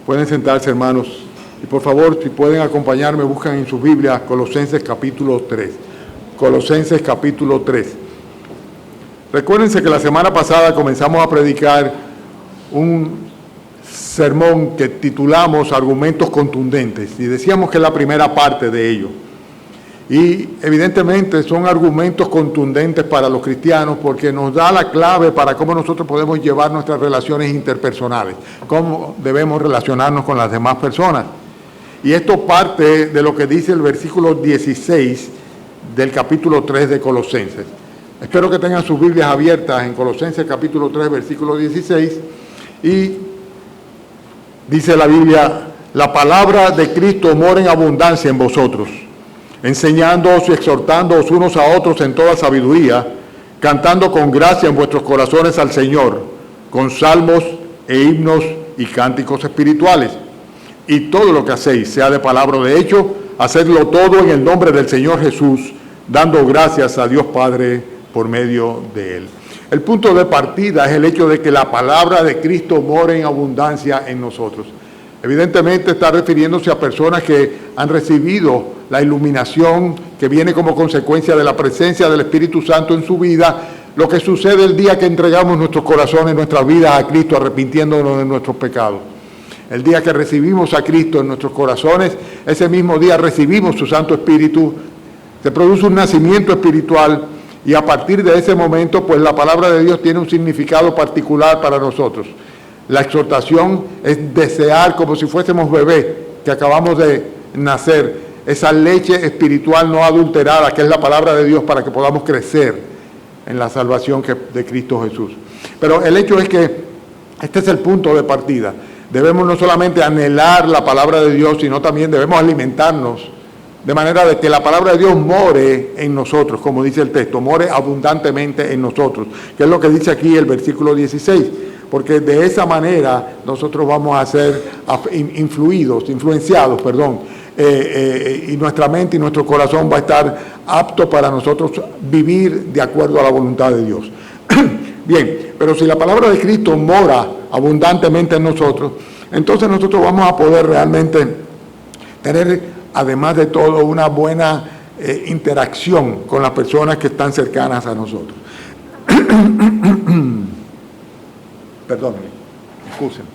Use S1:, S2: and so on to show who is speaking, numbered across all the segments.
S1: Pueden sentarse, hermanos. Y por favor, si pueden acompañarme, buscan en sus Biblias Colosenses capítulo 3. Colosenses capítulo 3. Recuérdense que la semana pasada comenzamos a predicar un sermón que titulamos Argumentos Contundentes. Y decíamos que es la primera parte de ello. Y evidentemente son argumentos contundentes para los cristianos porque nos da la clave para cómo nosotros podemos llevar nuestras relaciones interpersonales, cómo debemos relacionarnos con las demás personas. Y esto parte de lo que dice el versículo 16 del capítulo 3 de Colosenses. Espero que tengan sus Biblias abiertas en Colosenses capítulo 3, versículo 16. Y dice la Biblia, la palabra de Cristo mora en abundancia en vosotros, enseñándoos y exhortándoos unos a otros en toda sabiduría, cantando con gracia en vuestros corazones al Señor, con salmos e himnos y cánticos espirituales. Y todo lo que hacéis, sea de palabra o de hecho, hacedlo todo en el nombre del Señor Jesús, dando gracias a Dios Padre por medio de Él. El punto de partida es el hecho de que la palabra de Cristo mora en abundancia en nosotros. Evidentemente está refiriéndose a personas que han recibido la iluminación que viene como consecuencia de la presencia del Espíritu Santo en su vida, lo que sucede el día que entregamos nuestros corazones, nuestras vidas a Cristo, arrepintiéndonos de nuestros pecados. El día que recibimos a Cristo en nuestros corazones, ese mismo día recibimos su Santo Espíritu, se produce un nacimiento espiritual y a partir de ese momento, pues la palabra de Dios tiene un significado particular para nosotros. La exhortación es desear como si fuésemos bebés que acabamos de nacer, esa leche espiritual no adulterada que es la palabra de Dios para que podamos crecer en la salvación de Cristo Jesús. Pero el hecho es que este es el punto de partida. Debemos no solamente anhelar la palabra de Dios, sino también debemos alimentarnos de manera de que la palabra de Dios more en nosotros, como dice el texto, more abundantemente en nosotros, que es lo que dice aquí el versículo 16. Porque de esa manera nosotros vamos a ser influenciados, y nuestra mente y nuestro corazón va a estar apto para nosotros vivir de acuerdo a la voluntad de Dios. Bien, pero si la palabra de Cristo mora abundantemente en nosotros, entonces nosotros vamos a poder realmente tener, además de todo, una buena interacción con las personas que están cercanas a nosotros. Perdónenme, excusen.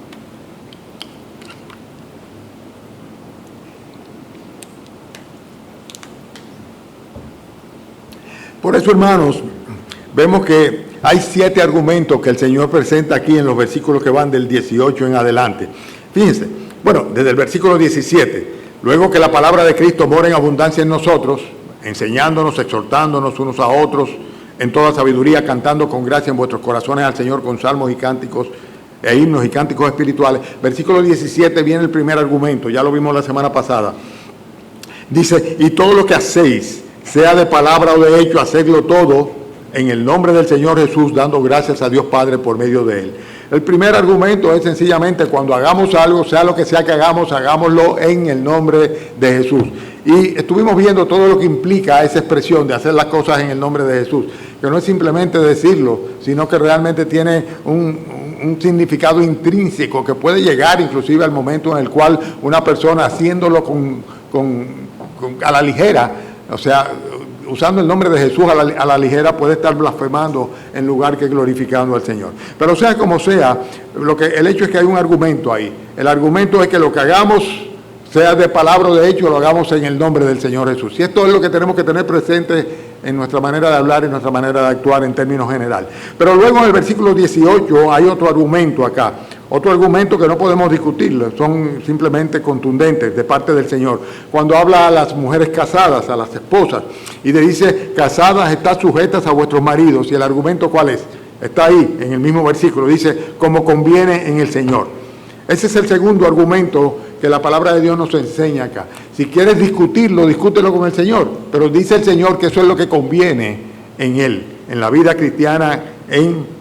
S1: Por eso, hermanos, vemos que hay 7 argumentos que el Señor presenta aquí en los versículos que van del 18 en adelante. Fíjense, bueno, desde el versículo 17, luego que la palabra de Cristo mora en abundancia en nosotros, enseñándonos, exhortándonos unos a otros, en toda sabiduría, cantando con gracia en vuestros corazones al Señor con salmos y cánticos, e himnos y cánticos espirituales. Versículo 17 viene el primer argumento, ya lo vimos la semana pasada. Dice, y todo lo que hacéis, sea de palabra o de hecho, hacedlo todo en el nombre del Señor Jesús, dando gracias a Dios Padre por medio de Él. El primer argumento es sencillamente cuando hagamos algo, sea lo que sea que hagamos, hagámoslo en el nombre de Jesús. Y estuvimos viendo todo lo que implica esa expresión de hacer las cosas en el nombre de Jesús, que no es simplemente decirlo, sino que realmente tiene un significado intrínseco que puede llegar inclusive al momento en el cual una persona haciéndolo a la ligera, o sea, usando el nombre de Jesús a la ligera, puede estar blasfemando en lugar que glorificando al Señor. Pero sea como sea, el hecho es que hay un argumento ahí. El argumento es que lo que hagamos, sea de palabra o de hecho, lo hagamos en el nombre del Señor Jesús. Y esto es lo que tenemos que tener presente en nuestra manera de hablar y nuestra manera de actuar en términos generales. Pero luego en el versículo 18 hay otro argumento acá. Otro argumento que no podemos discutir, son simplemente contundentes de parte del Señor. Cuando habla a las mujeres casadas, a las esposas, y le dice, casadas, estad sujetas a vuestros maridos. ¿Y el argumento cuál es? Está ahí, en el mismo versículo, dice, como conviene en el Señor. Ese es el segundo argumento que la palabra de Dios nos enseña acá. Si quieres discutirlo, discútelo con el Señor, pero dice el Señor que eso es lo que conviene en Él, en la vida cristiana, en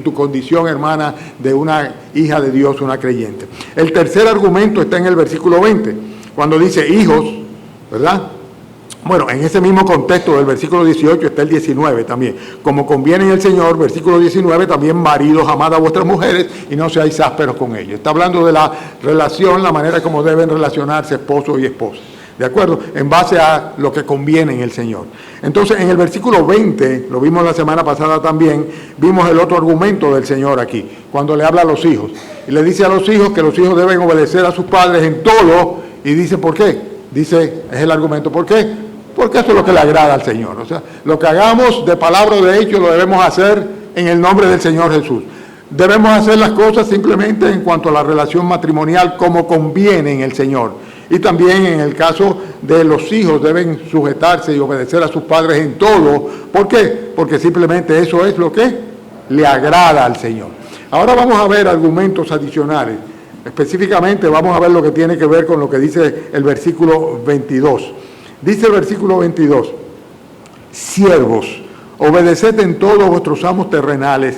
S1: tu condición, hermana, de una hija de Dios, una creyente. El tercer argumento está en el versículo 20, cuando dice, hijos, ¿verdad? Bueno, en ese mismo contexto del versículo 18 está el 19 también. Como conviene en el Señor, versículo 19, también maridos, amad a vuestras mujeres y no seáis ásperos con ellas. Está hablando de la relación, la manera como deben relacionarse esposo y esposa. ¿De acuerdo? En base a lo que conviene en el Señor. Entonces, en el versículo 20, lo vimos la semana pasada también, vimos el otro argumento del Señor aquí, cuando le habla a los hijos. Y le dice a los hijos que los hijos deben obedecer a sus padres en todo, y dice, ¿por qué? Dice, es el argumento, ¿por qué? Porque eso es lo que le agrada al Señor. O sea, lo que hagamos de palabra o de hecho lo debemos hacer en el nombre del Señor Jesús. Debemos hacer las cosas simplemente en cuanto a la relación matrimonial como conviene en el Señor. Y también en el caso de los hijos deben sujetarse y obedecer a sus padres en todo. ¿Por qué? Porque simplemente eso es lo que le agrada al Señor. Ahora vamos a ver argumentos adicionales. Específicamente vamos a ver lo que tiene que ver con lo que dice el versículo 22. Dice el versículo 22, siervos, obedeced en todos vuestros amos terrenales,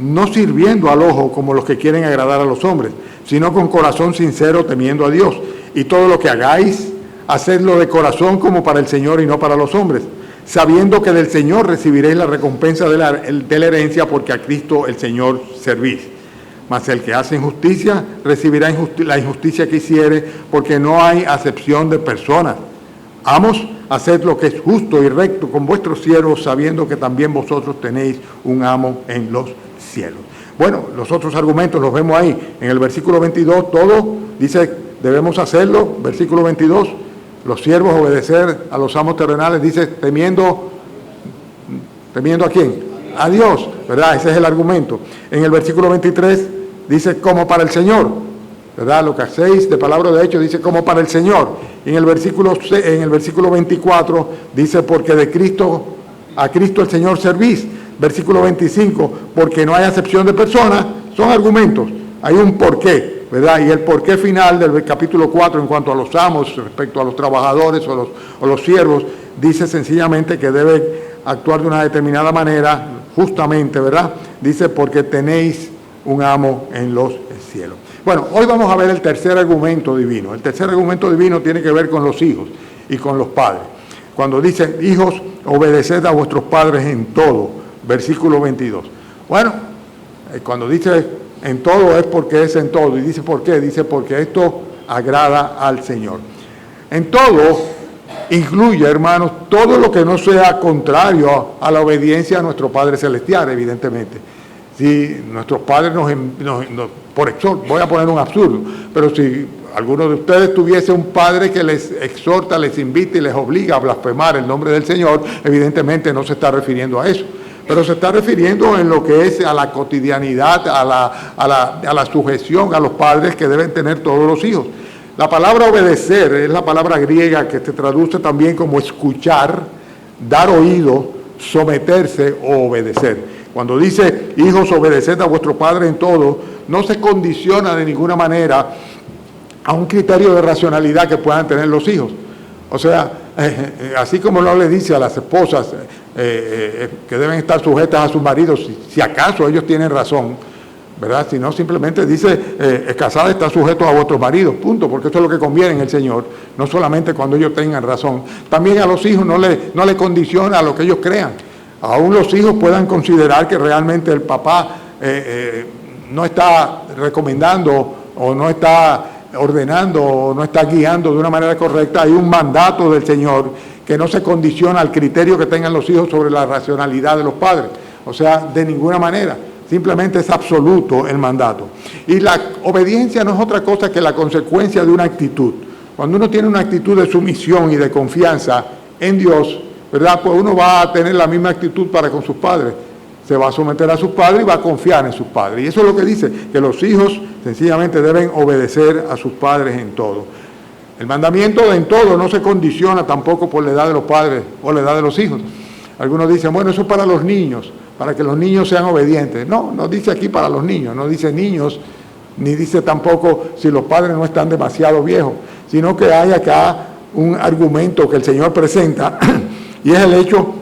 S1: no sirviendo al ojo como los que quieren agradar a los hombres, sino con corazón sincero temiendo a Dios. Y todo lo que hagáis, hacedlo de corazón como para el Señor y no para los hombres, sabiendo que del Señor recibiréis la recompensa de la herencia, porque a Cristo el Señor servís. Mas el que hace injusticia recibirá la injusticia que hiciere, porque no hay acepción de personas. Amos, haced lo que es justo y recto con vuestros siervos, sabiendo que también vosotros tenéis un amo en los cielos. Bueno, los otros argumentos los vemos ahí. En el versículo 22, todo dice, debemos hacerlo. Versículo 22, los siervos obedecer a los amos terrenales, dice, temiendo ¿a quién? A Dios, ¿verdad? Ese es el argumento. En el versículo 23, dice, como para el Señor. ¿Verdad? Lo que hacéis de palabra de hecho dice como para el Señor. En el versículo 24 dice porque a Cristo el Señor servís. Versículo 25, porque no hay acepción de personas. Son argumentos, hay un porqué, ¿verdad? Y el porqué final del capítulo 4 en cuanto a los amos, respecto a los trabajadores o los siervos, dice sencillamente que deben actuar de una determinada manera, justamente, ¿verdad? Dice porque tenéis un amo en los cielos. Bueno, hoy vamos a ver el tercer argumento divino. El tercer argumento divino tiene que ver con los hijos y con los padres. Cuando dice, hijos, obedeced a vuestros padres en todo, versículo 22. Bueno, cuando dice en todo es porque es en todo. Y dice, ¿por qué? Dice, porque esto agrada al Señor. En todo incluye, hermanos, todo lo que no sea contrario a la obediencia a nuestro Padre Celestial, evidentemente. Si nuestros padres voy a poner un absurdo, pero si alguno de ustedes tuviese un padre que les exhorta, les invita y les obliga a blasfemar el nombre del Señor, evidentemente no se está refiriendo a eso, pero se está refiriendo en lo que es a la cotidianidad, a la sujeción a los padres que deben tener todos los hijos. La palabra obedecer es la palabra griega que se traduce también como escuchar, dar oído, someterse o obedecer. Cuando dice, hijos, obedeced a vuestro padre en todo, no se condiciona de ninguna manera a un criterio de racionalidad que puedan tener los hijos. O sea, así como no le dice a las esposas que deben estar sujetas a sus maridos, si acaso ellos tienen razón, ¿verdad? Si no, simplemente dice, casada está sujeto a vuestros maridos, punto, porque eso es lo que conviene en el Señor, no solamente cuando ellos tengan razón. También a los hijos no le condiciona a lo que ellos crean. Aún los hijos puedan considerar que realmente el papá no está recomendando o no está ordenando o no está guiando de una manera correcta. Hay un mandato del Señor que no se condiciona al criterio que tengan los hijos sobre la racionalidad de los padres. O sea, de ninguna manera. Simplemente es absoluto el mandato. Y la obediencia no es otra cosa que la consecuencia de una actitud. Cuando uno tiene una actitud de sumisión y de confianza en Dios, ¿verdad? Pues uno va a tener la misma actitud para con sus padres. Se va a someter a sus padres y va a confiar en sus padres. Y eso es lo que dice, que los hijos sencillamente deben obedecer a sus padres en todo. El mandamiento de en todo no se condiciona tampoco por la edad de los padres o la edad de los hijos. Algunos dicen, bueno, eso es para los niños, para que los niños sean obedientes. No, no dice aquí para los niños, no dice niños, ni dice tampoco si los padres no están demasiado viejos, sino que hay acá un argumento que el Señor presenta y es el hecho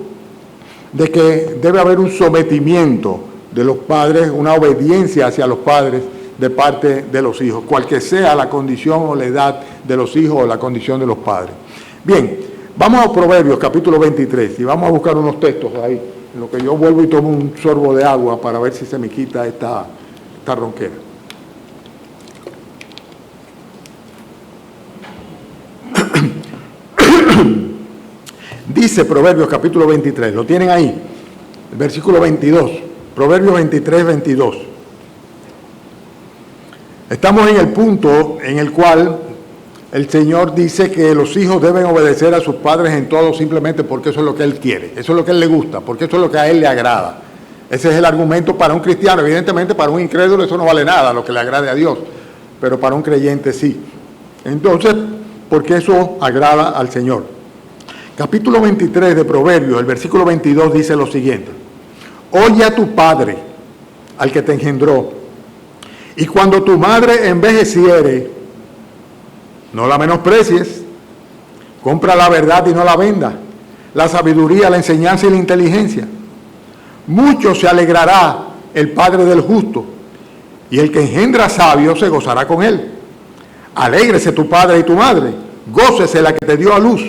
S1: de que debe haber un sometimiento de los padres, una obediencia hacia los padres de parte de los hijos, cual que sea la condición o la edad de los hijos o la condición de los padres. Bien, Vamos a Proverbios, capítulo 23, y vamos a buscar unos textos ahí, en lo que yo vuelvo y tomo un sorbo de agua para ver si se me quita esta ronquera. Dice Proverbios, capítulo 23, lo tienen ahí, el versículo 22, Proverbios 23, 22. Estamos en el punto en el cual el Señor dice que los hijos deben obedecer a sus padres en todo simplemente porque eso es lo que Él quiere, eso es lo que a Él le gusta, porque eso es lo que a Él le agrada. Ese es el argumento para un cristiano. Evidentemente para un incrédulo eso no vale nada, lo que le agrade a Dios, pero para un creyente sí. Entonces, porque eso agrada al Señor. Capítulo 23 de Proverbios, el versículo 22 dice lo siguiente: oye a tu padre, al que te engendró, y cuando tu madre envejeciere, no la menosprecies. Compra la verdad y no la venda, la sabiduría, la enseñanza y la inteligencia. Mucho se alegrará el padre del justo, y el que engendra sabio se gozará con él. Alégrese tu padre y tu madre, gócese la que te dio a luz.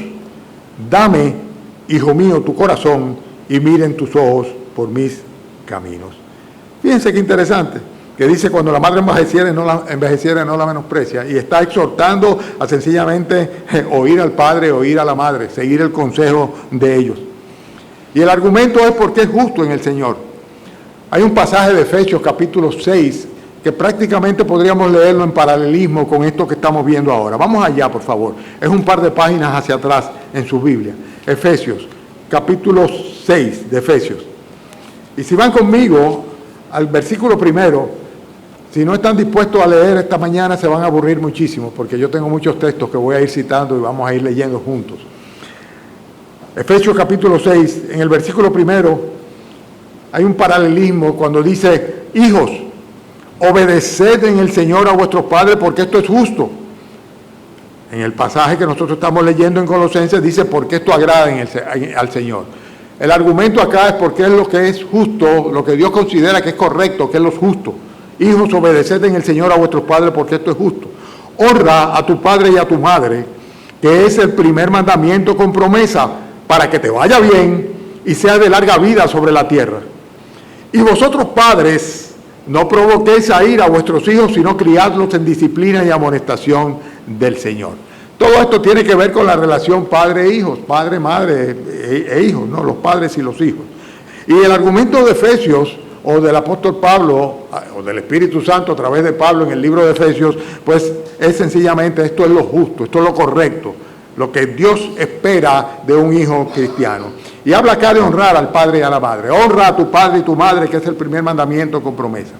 S1: Dame, hijo mío, tu corazón, y miren tus ojos por mis caminos. Fíjense qué interesante, que dice cuando la madre envejeciere no la menosprecia, y está exhortando a sencillamente oír al padre, oír a la madre, seguir el consejo de ellos. Y el argumento es porque es justo en el Señor. Hay un pasaje de Efesios capítulo 6 que prácticamente podríamos leerlo en paralelismo con esto que estamos viendo ahora. Vamos allá, por favor. Es un par de páginas hacia atrás en su Biblia. Efesios, capítulo 6 de Efesios. Y si van conmigo al versículo primero, si no están dispuestos a leer esta mañana se van a aburrir muchísimo, porque yo tengo muchos textos que voy a ir citando y vamos a ir leyendo juntos. Efesios capítulo 6, en el versículo primero, hay un paralelismo cuando dice: hijos, obedeced en el Señor a vuestros padres, porque esto es justo. En el pasaje que nosotros estamos leyendo en Colosenses dice: porque esto agrada al Señor. El argumento acá es porque es lo que es justo, lo que Dios considera que es correcto, que es lo justo. Hijos, obedeced en el Señor a vuestros padres, porque esto es justo. Honra a tu padre y a tu madre, que es el primer mandamiento con promesa, para que te vaya bien y sea de larga vida sobre la tierra. Y vosotros, padres, no provoquéis a ira a vuestros hijos, sino criadlos en disciplina y amonestación del Señor. Todo esto tiene que ver con la relación padre-hijos, padre, madre e hijos, ¿no? Los padres y los hijos. Y el argumento de Efesios, o del apóstol Pablo, o del Espíritu Santo a través de Pablo en el libro de Efesios, pues es sencillamente: esto es lo justo, esto es lo correcto, lo que Dios espera de un hijo cristiano. Y habla acá de honrar al padre y a la madre. Honra a tu padre y tu madre, que es el primer mandamiento con promesa.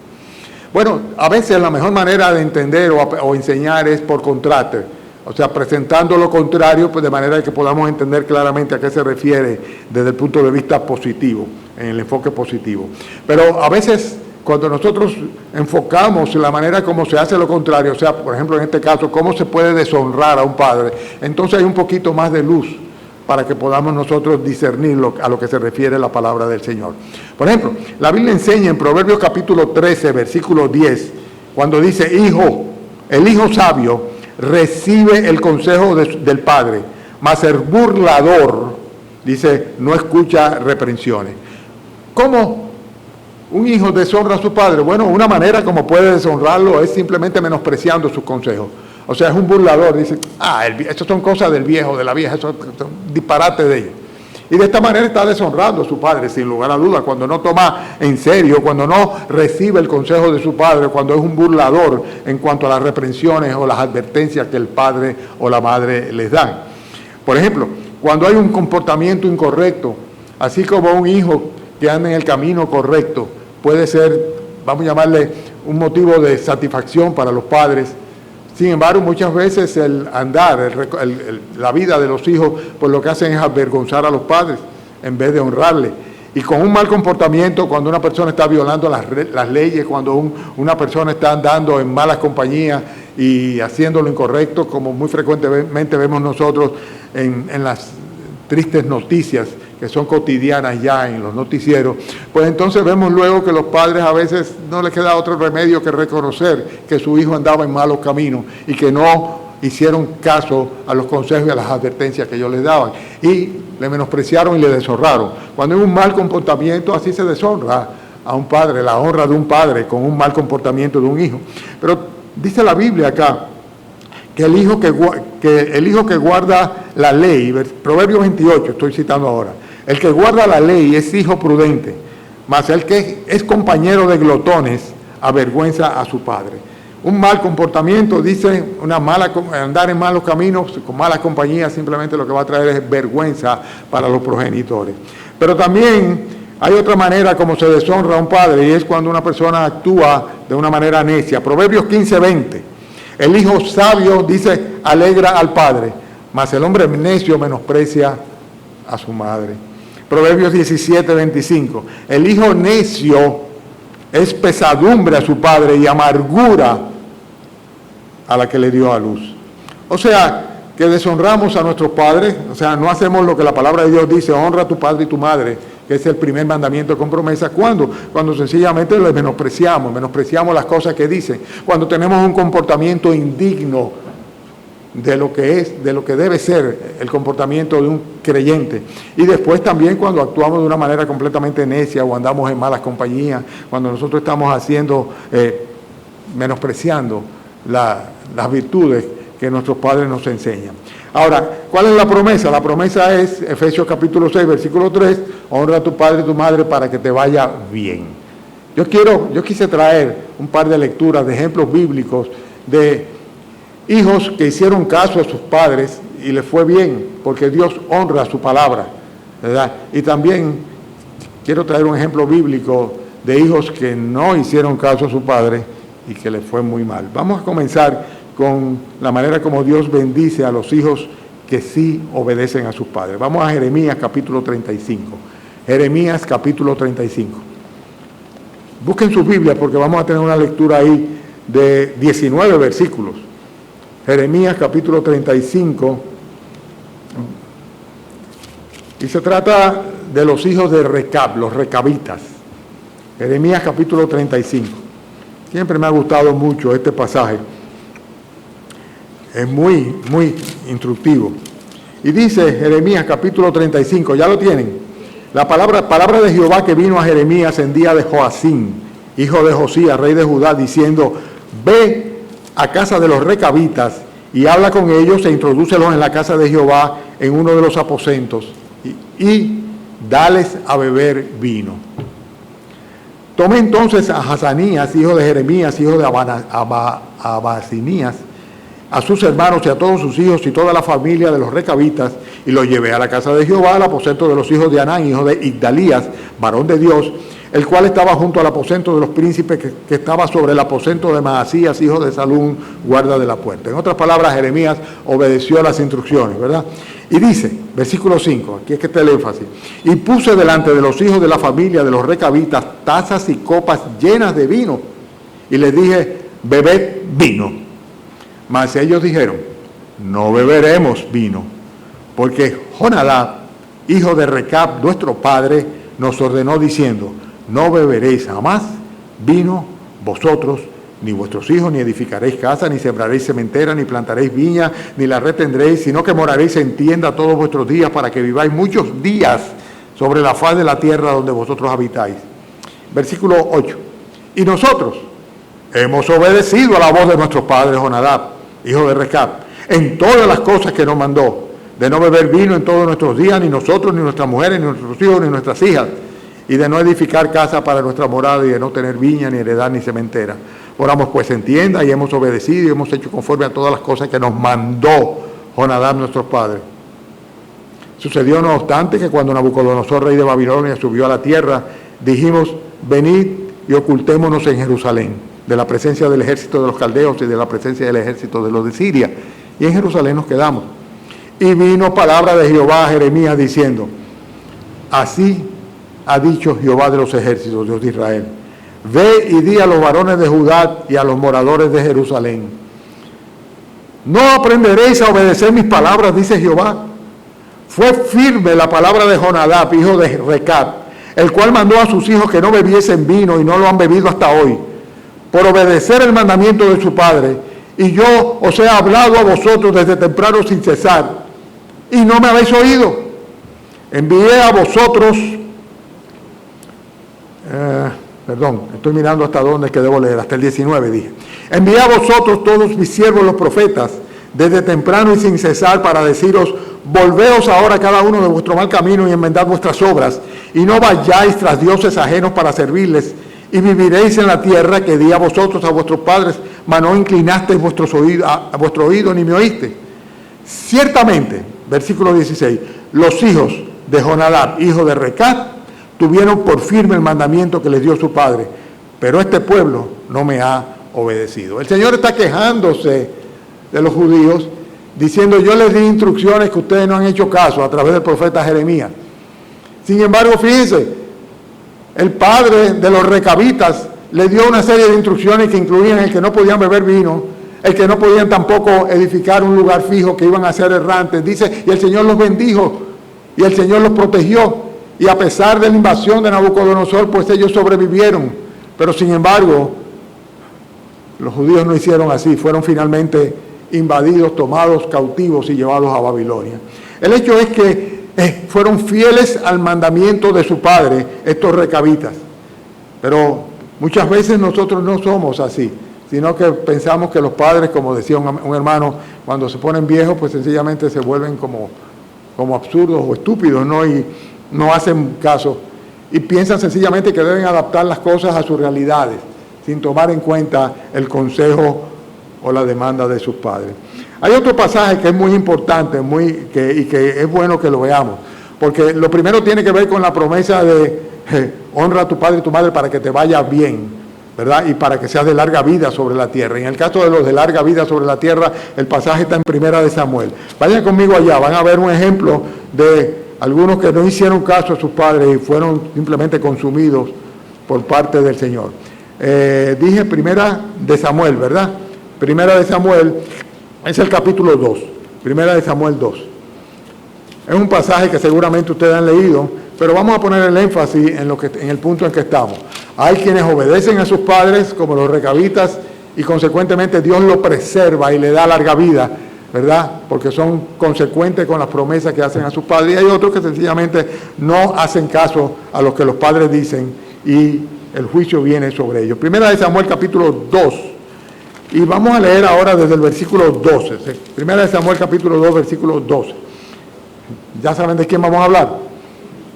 S1: Bueno, a veces la mejor manera de entender o enseñar es por contraste, o sea, presentando lo contrario, pues de manera que podamos entender claramente a qué se refiere desde el punto de vista positivo, en el enfoque positivo. Pero a veces, cuando nosotros enfocamos la manera como se hace lo contrario, o sea, por ejemplo, en este caso, cómo se puede deshonrar a un padre, entonces hay un poquito más de luz para que podamos nosotros discernir a lo que se refiere la palabra del Señor. Por ejemplo, la Biblia enseña en Proverbios capítulo 13, versículo 10, cuando dice: hijo, el hijo sabio recibe el consejo del padre, mas el burlador, dice, no escucha reprensiones. ¿Cómo un hijo deshonra a su padre? Bueno, una manera como puede deshonrarlo es simplemente menospreciando sus consejos. O sea, es un burlador, dice: eso son cosas del viejo, de la vieja, eso son disparates de ellos. Y de esta manera está deshonrando a su padre, sin lugar a dudas, cuando no toma en serio, cuando no recibe el consejo de su padre, cuando es un burlador en cuanto a las reprensiones o las advertencias que el padre o la madre les dan. Por ejemplo, cuando hay un comportamiento incorrecto, así como un hijo que anda en el camino correcto, puede ser, vamos a llamarle, un motivo de satisfacción para los padres. Sin embargo, muchas veces el andar, la vida de los hijos, pues lo que hacen es avergonzar a los padres en vez de honrarles. Y con un mal comportamiento, cuando una persona está violando las leyes, cuando una persona está andando en malas compañías y haciendo lo incorrecto, como muy frecuentemente vemos nosotros en las tristes noticias que son cotidianas ya en los noticieros, pues entonces vemos luego que los padres a veces no les queda otro remedio que reconocer que su hijo andaba en malos caminos y que no hicieron caso a los consejos y a las advertencias que ellos les daban. Y le menospreciaron y le deshonraron. Cuando hay un mal comportamiento, así se deshonra a un padre, la honra de un padre con un mal comportamiento de un hijo. Pero dice la Biblia acá que el hijo que guarda la ley, Proverbios 28, estoy citando ahora, el que guarda la ley es hijo prudente, mas el que es compañero de glotones avergüenza a su padre. Un mal comportamiento, dice, andar en malos caminos, con malas compañías, simplemente lo que va a traer es vergüenza para los progenitores. Pero también hay otra manera como se deshonra a un padre, y es cuando una persona actúa de una manera necia. Proverbios 15:20. El hijo sabio, dice, alegra al padre, mas el hombre necio menosprecia a su madre. Proverbios 17:25. El hijo necio es pesadumbre a su padre y amargura a la que le dio a luz. O sea, que deshonramos a nuestros padres, o sea, no hacemos lo que la palabra de Dios dice, honra a tu padre y tu madre, que es el primer mandamiento con promesa. ¿Cuándo? Cuando sencillamente les menospreciamos las cosas que dicen, cuando tenemos un comportamiento indigno de lo que debe ser el comportamiento de un creyente. Y después también cuando actuamos de una manera completamente necia o andamos en malas compañías, cuando nosotros estamos menospreciando las virtudes que nuestros padres nos enseñan. Ahora, ¿cuál es la promesa? La promesa es Efesios capítulo 6, versículo 3, honra a tu padre y tu madre para que te vaya bien. Yo quise traer un par de lecturas, de ejemplos bíblicos, de hijos que hicieron caso a sus padres y les fue bien, porque Dios honra su palabra, ¿verdad? Y también quiero traer un ejemplo bíblico de hijos que no hicieron caso a su padre y que les fue muy mal. Vamos a comenzar con la manera como Dios bendice a los hijos que sí obedecen a sus padres. Vamos a Jeremías capítulo 35. Jeremías capítulo 35. Busquen sus Biblias porque vamos a tener una lectura ahí de 19 versículos. Jeremías capítulo 35. Y se trata de los hijos de Recab, los recabitas. Jeremías capítulo 35. Siempre me ha gustado mucho este pasaje. Es muy, muy instructivo. Y dice Jeremías capítulo 35, ¿ya lo tienen? La palabra de Jehová que vino a Jeremías en día de Joacim, hijo de Josías, rey de Judá, diciendo, ve a casa de los recabitas y habla con ellos e introdúcelos en la casa de Jehová en uno de los aposentos y dales a beber vino. Tomé entonces a Hazanías, hijo de Jeremías, hijo de Abasinías, a sus hermanos y a todos sus hijos y toda la familia de los recabitas, y los llevé a la casa de Jehová, al aposento de los hijos de Anán, hijo de Igdalías, varón de Dios, el cual estaba junto al aposento de los príncipes, que estaba sobre el aposento de Maasías, hijo de Salún, guarda de la puerta. En otras palabras, Jeremías obedeció las instrucciones, ¿verdad? Y dice, versículo 5, aquí es que está el énfasis, y puse delante de los hijos de la familia de los recabitas tazas y copas llenas de vino, y les dije, bebed vino. Mas ellos dijeron, no beberemos vino, porque Jonadab, hijo de Recab, nuestro padre, nos ordenó diciendo, no beberéis jamás vino vosotros, ni vuestros hijos, ni edificaréis casa, ni sembraréis cementera, ni plantaréis viña, ni la retendréis, sino que moraréis en tienda todos vuestros días, para que viváis muchos días sobre la faz de la tierra donde vosotros habitáis. Versículo 8. Y nosotros hemos obedecido a la voz de nuestro padre Jonadab, hijo de Recab, en todas las cosas que nos mandó, de no beber vino en todos nuestros días, ni nosotros, ni nuestras mujeres, ni nuestros hijos, ni nuestras hijas, y de no edificar casa para nuestra morada, y de no tener viña, ni heredad, ni cementera. Oramos pues en tienda, y hemos obedecido, y hemos hecho conforme a todas las cosas que nos mandó Jonadab, nuestro padre. Sucedió, no obstante, que cuando Nabucodonosor, rey de Babilonia, subió a la tierra, dijimos, venid y ocultémonos en Jerusalén, de la presencia del ejército de los caldeos y de la presencia del ejército de los de Siria. Y en Jerusalén nos quedamos. Y vino palabra de Jehová a Jeremías diciendo, así ha dicho Jehová de los ejércitos, Dios de Israel, ve y di a los varones de Judá y a los moradores de Jerusalén, no aprenderéis a obedecer mis palabras, dice Jehová. Fue firme la palabra de Jonadab, hijo de Recab, el cual mandó a sus hijos que no bebiesen vino, y no lo han bebido hasta hoy, por obedecer el mandamiento de su padre, y yo os he hablado a vosotros desde temprano sin cesar, y no me habéis oído. Envié a vosotros, estoy mirando hasta dónde es que debo leer, hasta el 19 dije. Envié a vosotros todos mis siervos los profetas, desde temprano y sin cesar, para deciros, volveos ahora cada uno de vuestro mal camino y enmendad vuestras obras, y no vayáis tras dioses ajenos para servirles, y viviréis en la tierra que di a vosotros, a vuestros padres, mas no inclinasteis a vuestro oído ni me oíste. Ciertamente, versículo 16, los hijos de Jonadab, hijo de Recat, tuvieron por firme el mandamiento que les dio su padre, pero este pueblo no me ha obedecido. El Señor está quejándose de los judíos, diciendo, yo les di instrucciones que ustedes no han hecho caso a través del profeta Jeremías. Sin embargo, fíjense, el padre de los recabitas le dio una serie de instrucciones que incluían el que no podían beber vino, el que no podían tampoco edificar un lugar fijo, que iban a ser errantes. Dice, y el Señor los bendijo, y el Señor los protegió, y a pesar de la invasión de Nabucodonosor, pues ellos sobrevivieron. Pero sin embargo, los judíos no hicieron así, fueron finalmente invadidos, tomados cautivos y llevados a Babilonia. El hecho es que fueron fieles al mandamiento de su padre, estos recabitas. Pero muchas veces nosotros no somos así, sino que pensamos que los padres, como decía un hermano, cuando se ponen viejos, pues sencillamente se vuelven como absurdos o estúpidos, ¿no? Y no hacen caso. Y piensan sencillamente que deben adaptar las cosas a sus realidades, sin tomar en cuenta el consejo o la demanda de sus padres. Hay otro pasaje que es muy importante y que es bueno que lo veamos, porque lo primero tiene que ver con la promesa de honra a tu padre y tu madre para que te vaya bien, ¿verdad? Y para que seas de larga vida sobre la tierra. Y en el caso de los de larga vida sobre la tierra, el pasaje está en Primera de Samuel. Vayan conmigo allá, van a ver un ejemplo de algunos que no hicieron caso a sus padres y fueron simplemente consumidos por parte del Señor. Dije Primera de Samuel, ¿verdad? Primera de Samuel es el capítulo 2, Primera de Samuel 2. Es un pasaje que seguramente ustedes han leído, pero vamos a poner el énfasis en el punto en que estamos. Hay quienes obedecen a sus padres, como los recabitas, y consecuentemente Dios lo preserva y le da larga vida, ¿verdad? Porque son consecuentes con las promesas que hacen a sus padres. Y hay otros que sencillamente no hacen caso a lo que los padres dicen y el juicio viene sobre ellos. Primera de Samuel capítulo 2. Y vamos a leer ahora desde el versículo 12. Primera de Samuel capítulo 2, versículo 12. ¿Ya saben de quién vamos a hablar?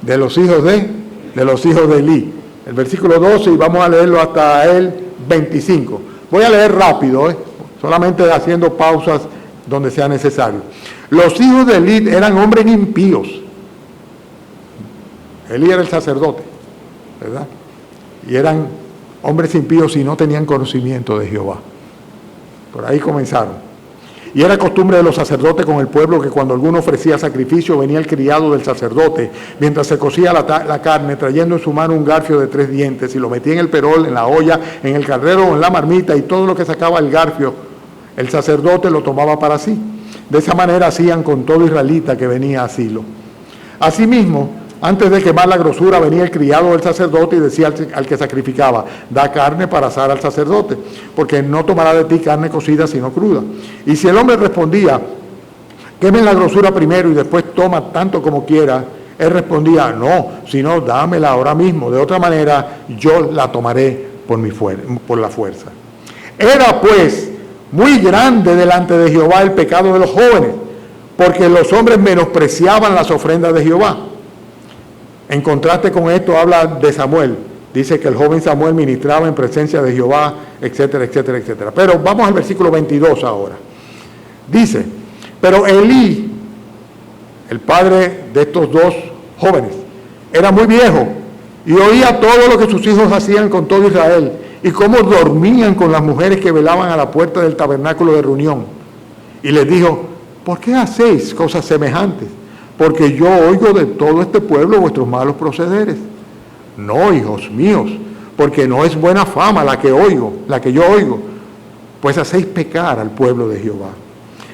S1: De los hijos de Elí. El versículo 12 y vamos a leerlo hasta el 25. Voy a leer rápido, solamente haciendo pausas donde sea necesario. Los hijos de Elí eran hombres impíos. Elí era el sacerdote, ¿verdad? Y eran hombres impíos y no tenían conocimiento de Jehová. Por ahí comenzaron. Y era costumbre de los sacerdotes con el pueblo que cuando alguno ofrecía sacrificio venía el criado del sacerdote mientras se cocía la carne, trayendo en su mano un garfio de 3 dientes y lo metía en el perol, en la olla, en el caldero o en la marmita, y todo lo que sacaba el garfio el sacerdote lo tomaba para sí. De esa manera hacían con todo israelita que venía a Silo. Asimismo, antes de quemar la grosura venía el criado del sacerdote y decía al que sacrificaba, da carne para asar al sacerdote, porque no tomará de ti carne cocida sino cruda. Y si el hombre respondía, quemen la grosura primero y después toma tanto como quiera, él respondía, no, sino dámela ahora mismo, de otra manera yo la tomaré por la fuerza. Era pues muy grande delante de Jehová el pecado de los jóvenes, porque los hombres menospreciaban las ofrendas de Jehová. En contraste con esto habla de Samuel. Dice que el joven Samuel ministraba en presencia de Jehová, etcétera, etcétera, etcétera. Pero vamos al versículo 22 ahora. Dice, pero Elí, el padre de estos 2 jóvenes, era muy viejo y oía todo lo que sus hijos hacían con todo Israel y cómo dormían con las mujeres que velaban a la puerta del tabernáculo de reunión. Y les dijo, ¿por qué hacéis cosas semejantes? Porque yo oigo de todo este pueblo vuestros malos procederes. No, hijos míos, porque no es buena fama la que yo oigo, pues hacéis pecar al pueblo de Jehová.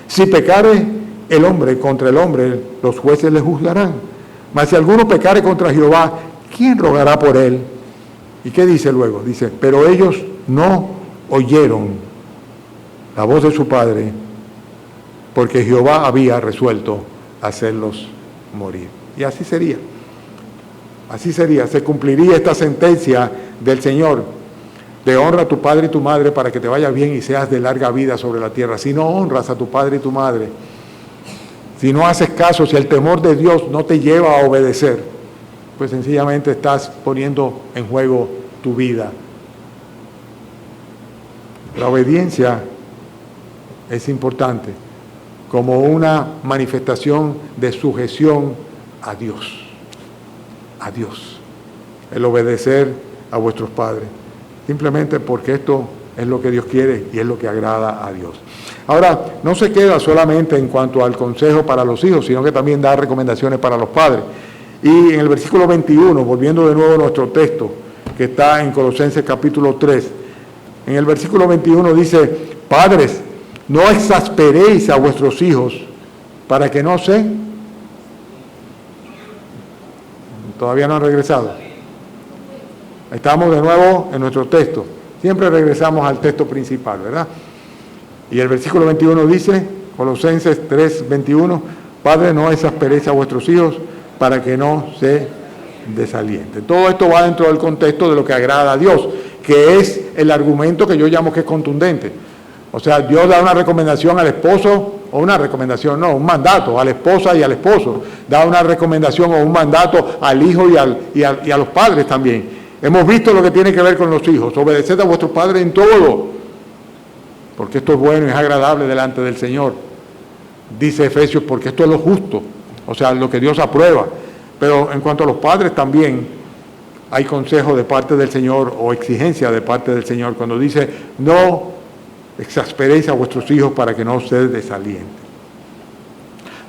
S1: Si pecare el hombre contra el hombre, los jueces le juzgarán. Mas si alguno pecare contra Jehová, ¿quién rogará por él? ¿Y qué dice luego? Dice, pero ellos no oyeron la voz de su padre, porque Jehová había resuelto hacerlos morir. Y así sería. Así sería. Se cumpliría esta sentencia del Señor de honra a tu padre y tu madre para que te vaya bien y seas de larga vida sobre la tierra. Si no honras a tu padre y tu madre, si no haces caso, si el temor de Dios no te lleva a obedecer, pues sencillamente estás poniendo en juego tu vida. La obediencia es importante como una manifestación de sujeción a Dios. A Dios. El obedecer a vuestros padres. Simplemente porque esto es lo que Dios quiere y es lo que agrada a Dios. Ahora, no se queda solamente en cuanto al consejo para los hijos, sino que también da recomendaciones para los padres. Y en el versículo 21, volviendo de nuevo a nuestro texto, que está en Colosenses capítulo 3, en el versículo 21 dice: padres, no exasperéis a vuestros hijos para que no se... Todavía no han regresado. Estamos de nuevo en nuestro texto. Siempre regresamos al texto principal, ¿verdad? Y el versículo 21 dice, Colosenses 3, 21, padres, no exasperéis a vuestros hijos para que no se desalienten. Todo esto va dentro del contexto de lo que agrada a Dios, que es el argumento que yo llamo que es contundente. O sea, Dios da una recomendación al esposo, o una recomendación, no, un mandato a la esposa y al esposo. Da una recomendación o un mandato al hijo y a los padres también. Hemos visto lo que tiene que ver con los hijos. Obedeced a vuestros padres en todo, porque esto es bueno y es agradable delante del Señor. Dice Efesios, porque esto es lo justo, o sea, lo que Dios aprueba. Pero en cuanto a los padres también hay consejo de parte del Señor o exigencia de parte del Señor cuando dice, no exasperéis a vuestros hijos para que no se desalienten.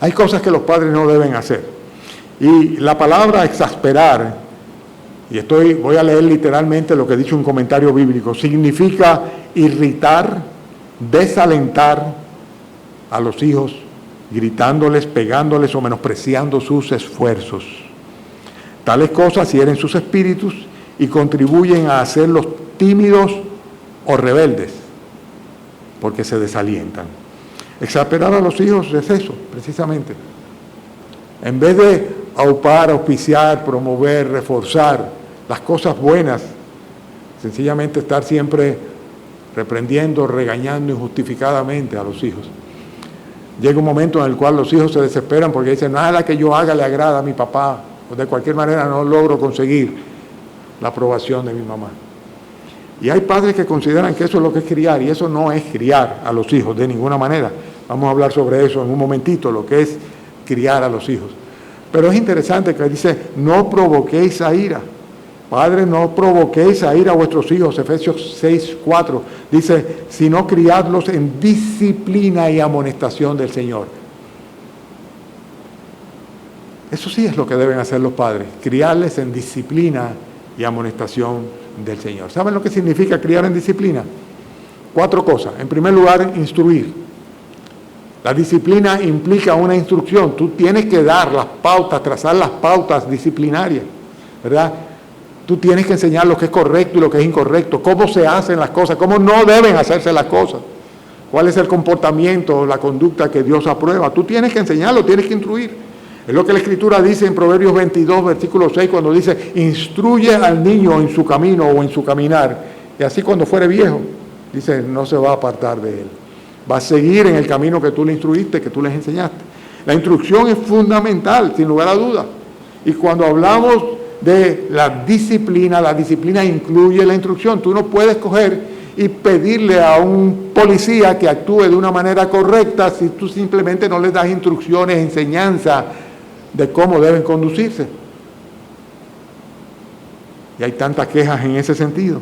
S1: Hay cosas que los padres no deben hacer. Y la palabra exasperar, y voy a leer literalmente lo que dice un comentario bíblico, significa irritar, desalentar a los hijos, gritándoles, pegándoles o menospreciando sus esfuerzos. Tales cosas hieren sus espíritus y contribuyen a hacerlos tímidos o rebeldes, porque se desalientan. Exasperar a los hijos es eso, precisamente. En vez de aupar, auspiciar, promover, reforzar las cosas buenas, sencillamente estar siempre reprendiendo, regañando injustificadamente a los hijos. Llega un momento en el cual los hijos se desesperan porque dicen, nada que yo haga le agrada a mi papá, o de cualquier manera no logro conseguir la aprobación de mi mamá. Y hay padres que consideran que eso es lo que es criar, y eso no es criar a los hijos de ninguna manera. Vamos a hablar sobre eso en un momentito, lo que es criar a los hijos. Pero es interesante que dice, no provoquéis a ira. Padres, no provoquéis a ira a vuestros hijos. Efesios 6, 4 dice, sino criadlos en disciplina y amonestación del Señor. Eso sí es lo que deben hacer los padres, criarles en disciplina y amonestación del Señor. ¿Saben lo que significa criar en disciplina? 4 cosas. En primer lugar, instruir. La disciplina implica una instrucción. Tú tienes que dar las pautas, trazar las pautas disciplinarias, ¿verdad? Tú tienes que enseñar lo que es correcto y lo que es incorrecto, cómo se hacen las cosas, cómo no deben hacerse las cosas, cuál es el comportamiento, la conducta que Dios aprueba. Tú tienes que enseñarlo, tienes que instruir. Es lo que la Escritura dice en Proverbios 22, versículo 6, cuando dice, instruye al niño en su camino o en su caminar, y así cuando fuere viejo, dice, no se va a apartar de él. Va a seguir en el camino que tú le instruiste, que tú les enseñaste. La instrucción es fundamental, sin lugar a dudas. Y cuando hablamos de la disciplina incluye la instrucción. Tú no puedes coger y pedirle a un policía que actúe de una manera correcta si tú simplemente no les das instrucciones, enseñanza de cómo deben conducirse. Y hay tantas quejas en ese sentido.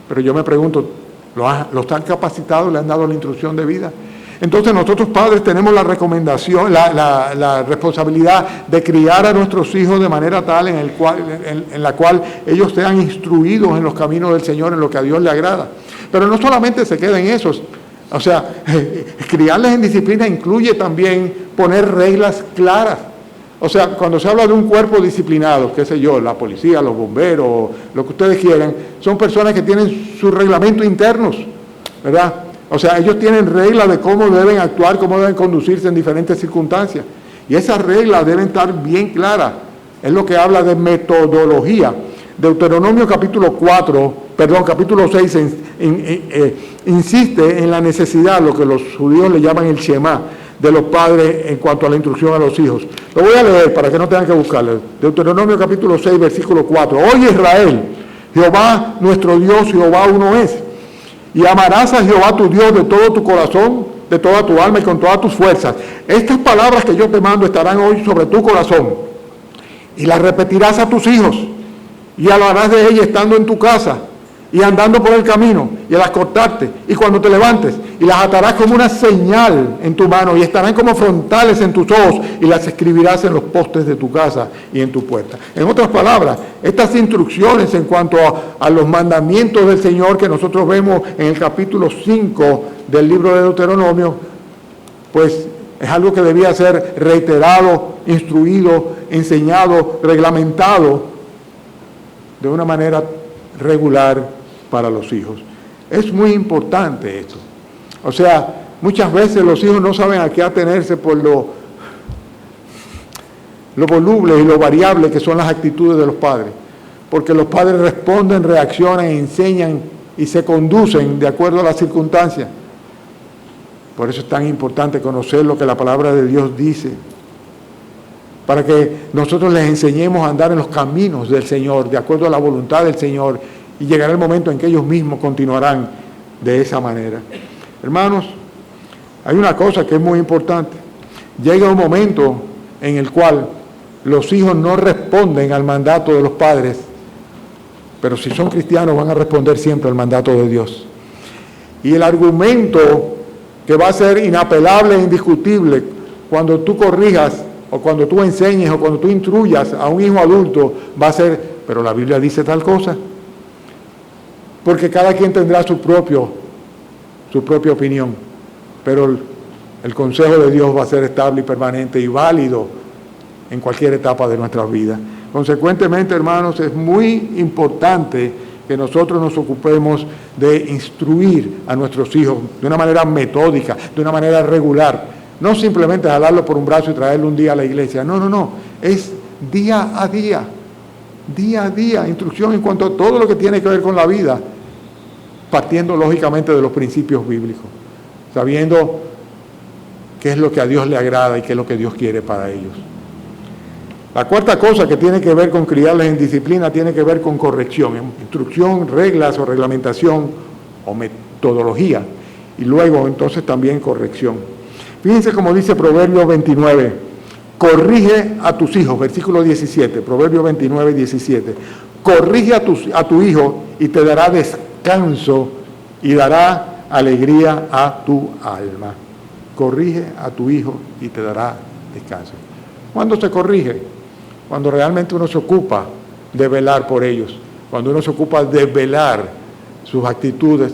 S1: Pero yo me pregunto, ¿los han capacitado, le han dado la instrucción de vida? Entonces nosotros padres tenemos la recomendación, la responsabilidad de criar a nuestros hijos de manera tal en la cual ellos sean instruidos en los caminos del Señor, en lo que a Dios le agrada. Pero no solamente se queda en eso, o sea, criarles en disciplina incluye también poner reglas claras. O sea, cuando se habla de un cuerpo disciplinado, qué sé yo, la policía, los bomberos, lo que ustedes quieran, son personas que tienen sus reglamentos internos, ¿verdad? O sea, ellos tienen reglas de cómo deben actuar, cómo deben conducirse en diferentes circunstancias. Y esas reglas deben estar bien claras. Es lo que habla de metodología. Deuteronomio capítulo 6 insiste en la necesidad, lo que los judíos le llaman el Shema, de los padres en cuanto a la instrucción a los hijos. Lo voy a leer para que no tengan que buscarlo. Deuteronomio capítulo 6, versículo 4. Oye Israel, Jehová nuestro Dios, Jehová uno es. Y amarás a Jehová tu Dios de todo tu corazón, de toda tu alma y con todas tus fuerzas. Estas palabras que yo te mando estarán hoy sobre tu corazón. Y las repetirás a tus hijos. Y hablarás de ellas estando en tu casa y andando por el camino y al acostarte y cuando te levantes, y las atarás como una señal en tu mano y estarán como frontales en tus ojos y las escribirás en los postes de tu casa y en tu puerta. En otras palabras, estas instrucciones en cuanto a los mandamientos del Señor que nosotros vemos en el capítulo 5 del libro de Deuteronomio, pues es algo que debía ser reiterado, instruido, enseñado, reglamentado de una manera regular para los hijos. Es muy importante esto. O sea, muchas veces los hijos no saben a qué atenerse por lo voluble y lo variable que son las actitudes de los padres, porque los padres responden, reaccionan, enseñan y se conducen de acuerdo a las circunstancias. Por eso es tan importante conocer lo que la palabra de Dios dice, para que nosotros les enseñemos a andar en los caminos del Señor, de acuerdo a la voluntad del Señor, y llegará el momento en que ellos mismos continuarán de esa manera. Hermanos, hay una cosa que es muy importante. Llega un momento en el cual los hijos no responden al mandato de los padres, pero si son cristianos van a responder siempre al mandato de Dios. Y el argumento que va a ser inapelable e indiscutible cuando tú corrijas, o cuando tú enseñes, o cuando tú instruyas a un hijo adulto, va a ser, pero la Biblia dice tal cosa. Porque cada quien tendrá su propia opinión, pero el consejo de Dios va a ser estable y permanente y válido en cualquier etapa de nuestra vida. Consecuentemente, hermanos, es muy importante que nosotros nos ocupemos de instruir a nuestros hijos de una manera metódica, de una manera regular. No simplemente jalarlo por un brazo y traerlo un día a la iglesia. No. Es día a día, instrucción en cuanto a todo lo que tiene que ver con la vida, partiendo lógicamente de los principios bíblicos, sabiendo qué es lo que a Dios le agrada y qué es lo que Dios quiere para ellos. La cuarta cosa que tiene que ver con criarles en disciplina tiene que ver con corrección, instrucción, reglas o reglamentación o metodología, y luego entonces también corrección. Fíjense como dice Proverbios 29, corrige a tus hijos, versículo 17, Proverbios 29, 17, corrige a tu hijo y te dará descanso y dará alegría a tu alma. Corrige a tu hijo y te dará descanso. ¿Cuándo se corrige? Cuando realmente uno se ocupa de velar por ellos, cuando uno se ocupa de velar sus actitudes,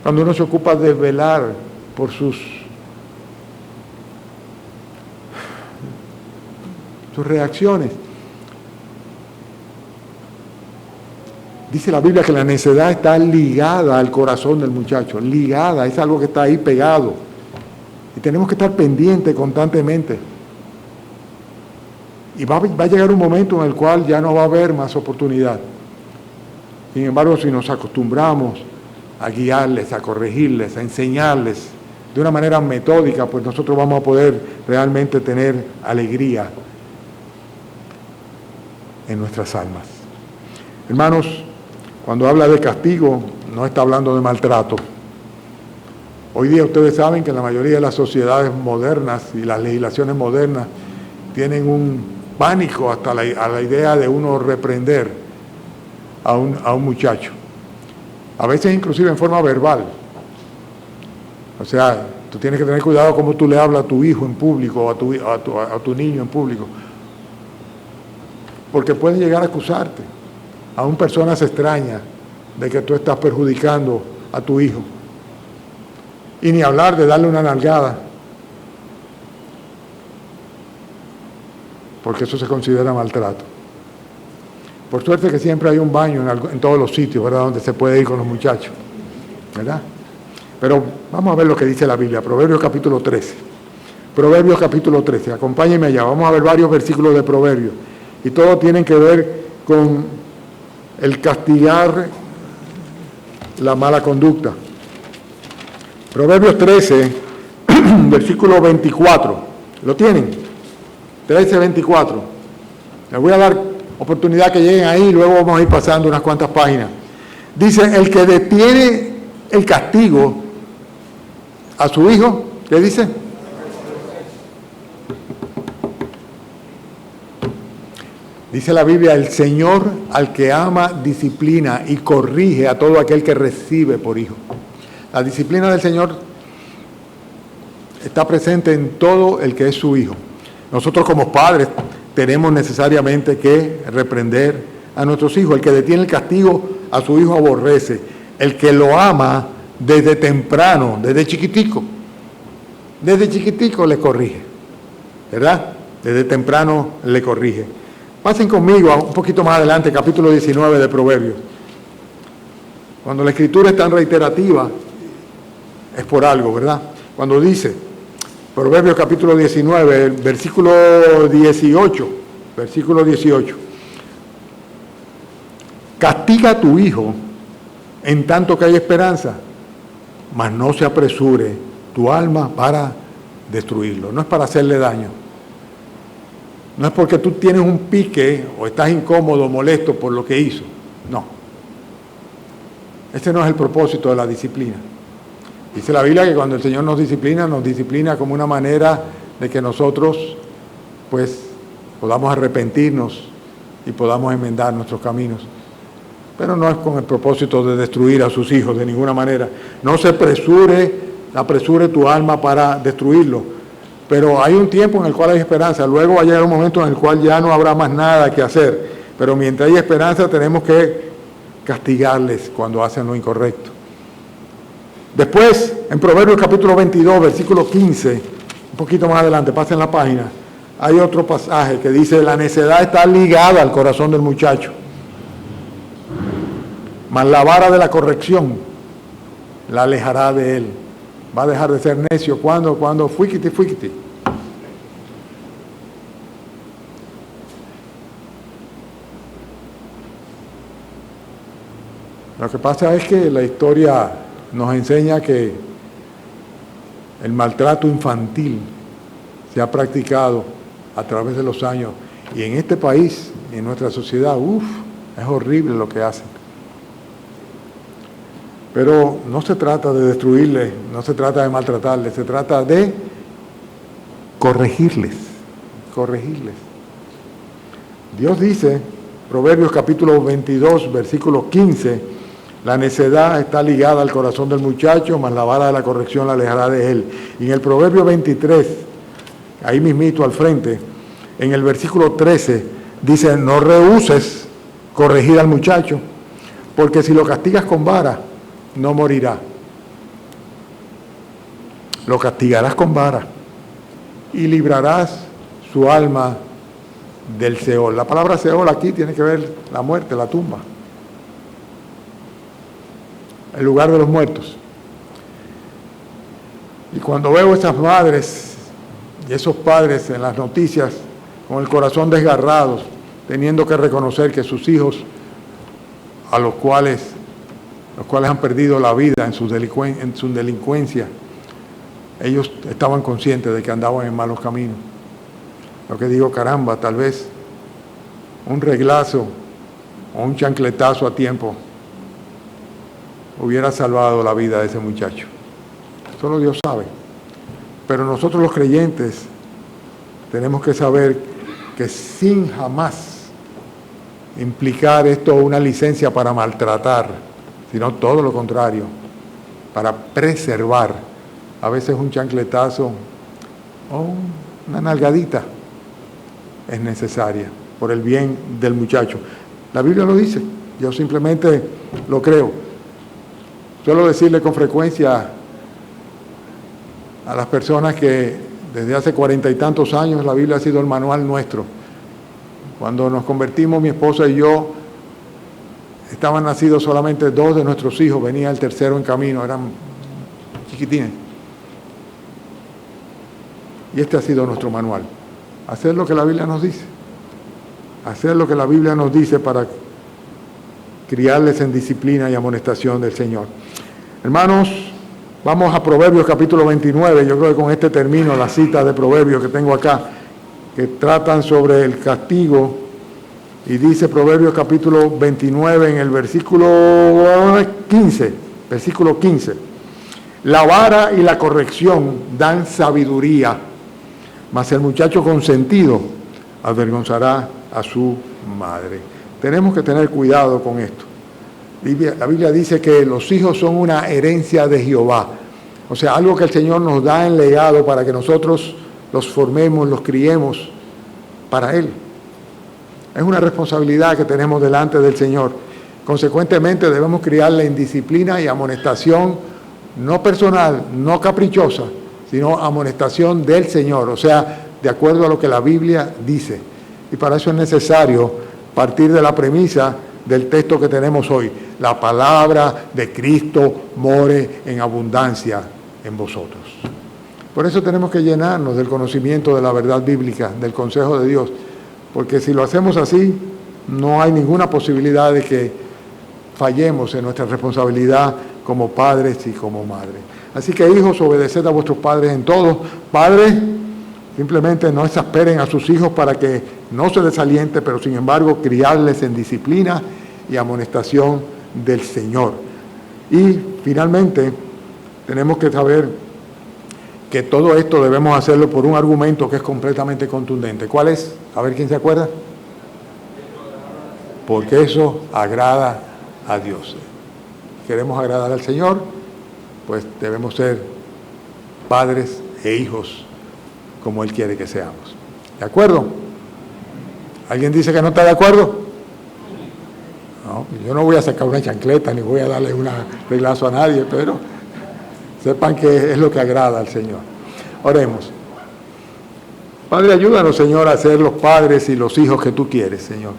S1: cuando uno se ocupa de velar por sus reacciones. Dice la Biblia que la necedad está ligada al corazón del muchacho, ligada, es algo que está ahí pegado. Y tenemos que estar pendientes constantemente. Y va a llegar un momento en el cual ya no va a haber más oportunidad. Sin embargo, si nos acostumbramos a guiarles, a corregirles, a enseñarles de una manera metódica, pues nosotros vamos a poder realmente tener alegría en nuestras almas. Hermanos, cuando habla de castigo, no está hablando de maltrato. Hoy día ustedes saben que la mayoría de las sociedades modernas y las legislaciones modernas tienen un pánico hasta a la idea de uno reprender a un muchacho. A veces inclusive en forma verbal. O sea, tú tienes que tener cuidado cómo tú le hablas a tu hijo en público o a tu niño en público. Porque pueden llegar a acusarte, aún personas extrañas, de que tú estás perjudicando a tu hijo. Y ni hablar de darle una nalgada, porque eso se considera maltrato. Por suerte que siempre hay un baño en todos los sitios, ¿verdad?, donde se puede ir con los muchachos, ¿verdad? Pero vamos a ver lo que dice la Biblia, Proverbios capítulo 13. Proverbios capítulo 13, acompáñenme allá, vamos a ver varios versículos de Proverbios. Y todos tienen que ver con el castigar la mala conducta. Proverbios 13, versículo 24. ¿Lo tienen? 13, 24. Les voy a dar oportunidad que lleguen ahí y luego vamos a ir pasando unas cuantas páginas. Dice, el que detiene el castigo a su hijo, ¿qué dice? Dice la Biblia, el Señor al que ama disciplina y corrige a todo aquel que recibe por hijo. La disciplina del Señor está presente en todo el que es su hijo. Nosotros como padres tenemos necesariamente que reprender a nuestros hijos. El que detiene el castigo a su hijo aborrece. El que lo ama desde temprano, desde chiquitico le corrige. ¿Verdad? Desde temprano le corrige. Pasen conmigo un poquito más adelante, capítulo 19 de Proverbios. Cuando la escritura es tan reiterativa, es por algo, ¿verdad? Cuando dice, Proverbios capítulo 19, versículo 18, castiga a tu hijo en tanto que hay esperanza, mas no se apresure tu alma para destruirlo. No es para hacerle daño. No es porque tú tienes un pique o estás incómodo, molesto por lo que hizo. No. Ese no es el propósito de la disciplina. Dice la Biblia que cuando el Señor nos disciplina como una manera de que nosotros, pues, podamos arrepentirnos y podamos enmendar nuestros caminos. Pero no es con el propósito de destruir a sus hijos de ninguna manera. No se apresure tu alma para destruirlo. Pero hay un tiempo en el cual hay esperanza. Luego va a llegar un momento en el cual ya no habrá más nada que hacer. Pero mientras hay esperanza tenemos que castigarles cuando hacen lo incorrecto. Después, en Proverbios capítulo 22, versículo 15, un poquito más adelante, pasen la página, hay otro pasaje que dice, la necedad está ligada al corazón del muchacho, mas la vara de la corrección la alejará de él. Va a dejar de ser necio. Cuando fuiquiti. Lo que pasa es que la historia nos enseña que el maltrato infantil se ha practicado a través de los años. Y en este país, en nuestra sociedad, es horrible lo que hacen. Pero no se trata de destruirles, no se trata de maltratarles, se trata de corregirles. Dios dice, Proverbios capítulo 22, versículo 15, la necedad está ligada al corazón del muchacho, mas la vara de la corrección la alejará de él. Y en el Proverbio 23, ahí mismito al frente, en el versículo 13, dice, no rehuses corregir al muchacho, porque si lo castigas con vara, no morirá. Lo castigarás con vara y librarás su alma del Seol. La palabra Seol aquí tiene que ver la muerte, la tumba, el lugar de los muertos. Y cuando veo esas madres y esos padres en las noticias con el corazón desgarrado, teniendo que reconocer que sus hijos, a los cuales han perdido la vida en su delincuencia, ellos estaban conscientes de que andaban en malos caminos. Lo que digo, caramba, tal vez un reglazo o un chancletazo a tiempo hubiera salvado la vida de ese muchacho. Solo Dios sabe. Pero nosotros los creyentes tenemos que saber que sin jamás implicar esto una licencia para maltratar, sino todo lo contrario, para preservar. A veces un chancletazo o una nalgadita es necesaria por el bien del muchacho. La Biblia lo dice, yo simplemente lo creo. Suelo decirle con frecuencia a las personas que desde hace 40 y tantos años la Biblia ha sido el manual nuestro. Cuando nos convertimos, mi esposa y yo, estaban nacidos solamente 2 de nuestros hijos, venía el tercero en camino, eran chiquitines. Y este ha sido nuestro manual. Hacer lo que la Biblia nos dice. Hacer lo que la Biblia nos dice para criarles en disciplina y amonestación del Señor. Hermanos, vamos a Proverbios capítulo 29. Yo creo que con este termino la cita de Proverbios que tengo acá, que tratan sobre el castigo. Y dice Proverbios capítulo 29 en el versículo 15. Versículo 15. La vara y la corrección dan sabiduría, mas el muchacho consentido avergonzará a su madre. Tenemos que tener cuidado con esto. La Biblia dice que los hijos son una herencia de Jehová. O sea, algo que el Señor nos da en legado para que nosotros los formemos, los criemos para Él. Es una responsabilidad que tenemos delante del Señor. Consecuentemente debemos criarle en disciplina y amonestación, no personal, no caprichosa, sino amonestación del Señor, o sea, de acuerdo a lo que la Biblia dice. Y para eso es necesario partir de la premisa del texto que tenemos hoy. La palabra de Cristo more en abundancia en vosotros. Por eso tenemos que llenarnos del conocimiento de la verdad bíblica, del consejo de Dios, porque si lo hacemos así, no hay ninguna posibilidad de que fallemos en nuestra responsabilidad como padres y como madres. Así que, hijos, obedeced a vuestros padres en todo. Padres, simplemente no exasperen a sus hijos para que no se desalienten, pero sin embargo criarles en disciplina y amonestación del Señor. Y finalmente tenemos que saber que todo esto debemos hacerlo por un argumento que es completamente contundente. ¿Cuál es? A ver quién se acuerda. Porque eso agrada a Dios. Queremos agradar al Señor, pues debemos ser padres e hijos como Él quiere que seamos. ¿De acuerdo? ¿Alguien dice que no está de acuerdo? No, yo no voy a sacar una chancleta ni voy a darle un reglazo a nadie, pero sepan que es lo que agrada al Señor. Oremos. Padre, ayúdanos, Señor, a ser los padres y los hijos que tú quieres, Señor.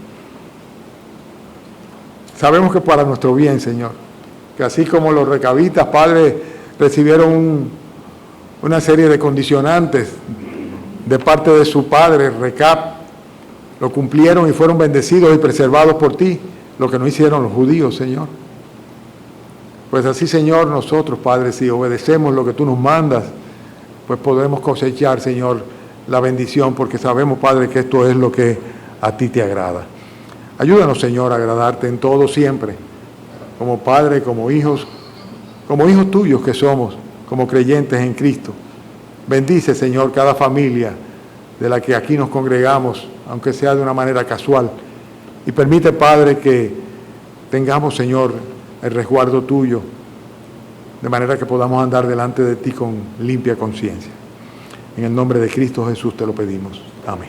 S1: Sabemos que para nuestro bien, Señor, que así como los recabitas, Padre, recibieron una serie de condicionantes de parte de su padre, Recab, lo cumplieron y fueron bendecidos y preservados por ti, lo que no hicieron los judíos, Señor. Pues así, Señor, nosotros, Padre, si obedecemos lo que tú nos mandas, pues podemos cosechar, Señor, la bendición, porque sabemos, Padre, que esto es lo que a ti te agrada. Ayúdanos, Señor, a agradarte en todo siempre, como Padre, como hijos tuyos que somos, como creyentes en Cristo. Bendice, Señor, cada familia de la que aquí nos congregamos, aunque sea de una manera casual. Y permite, Padre, que tengamos, Señor, el resguardo tuyo, de manera que podamos andar delante de ti con limpia conciencia. En el nombre de Cristo Jesús te lo pedimos. Amén.